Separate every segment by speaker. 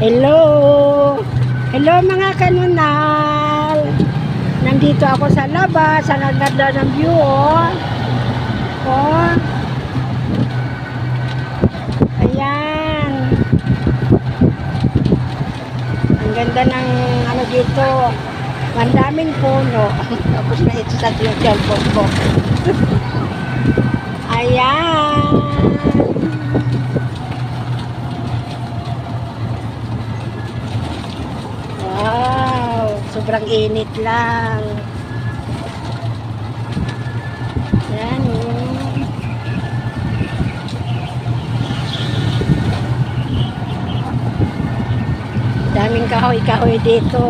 Speaker 1: Hello! Hello mga kanunal! Nandito ako sa labas, ang ganda ng view, oh. Oh. Ayan. Ang ganda ng ano dito. Ang daming puno. Tapos na ito sa cellphone ko. Ayan. Wow, sobrang init lang. Yan. Daming kahoy-kahoy dito.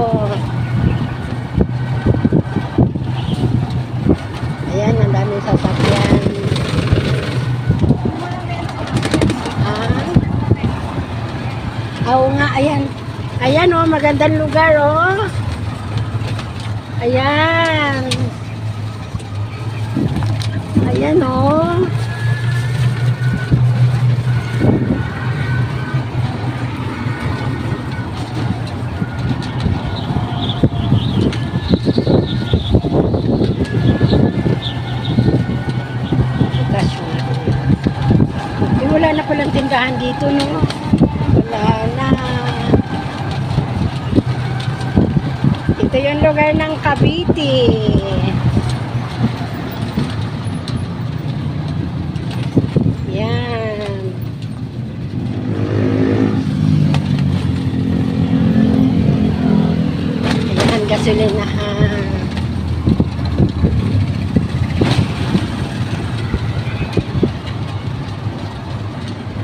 Speaker 1: Ayan, ang daming sasakyan. Oo nga, ayan. Ayan, oh, magandang lugar, oh. Ayan. Ayan, oh. Wala na palang tindahan dito, no? Wala na. Ito yung lugar ng Cavite. Yan. Ayan, gasolinahan.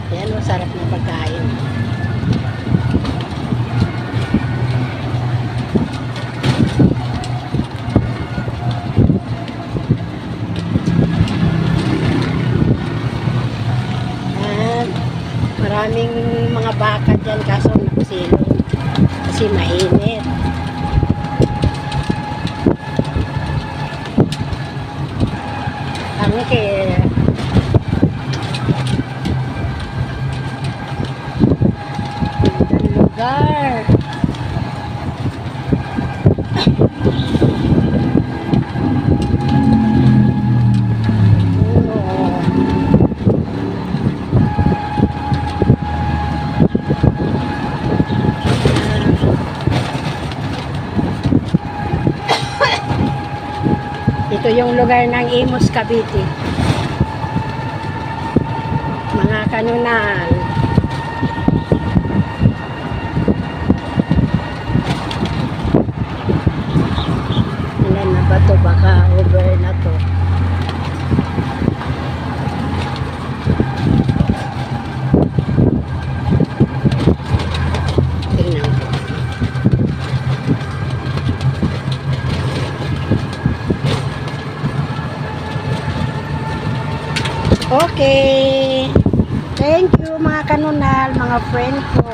Speaker 1: Ayan, masarap na pagkain. Maraming mga baka dyan kaso nakusilong kasi mainit. Ang lugar. Ito yung lugar ng Imus, Cavite. Mga kanunal. Ilan na ba ito? Baka over na to. Tingnan ko. Okay. Thank you mga kanunal, mga friend ko.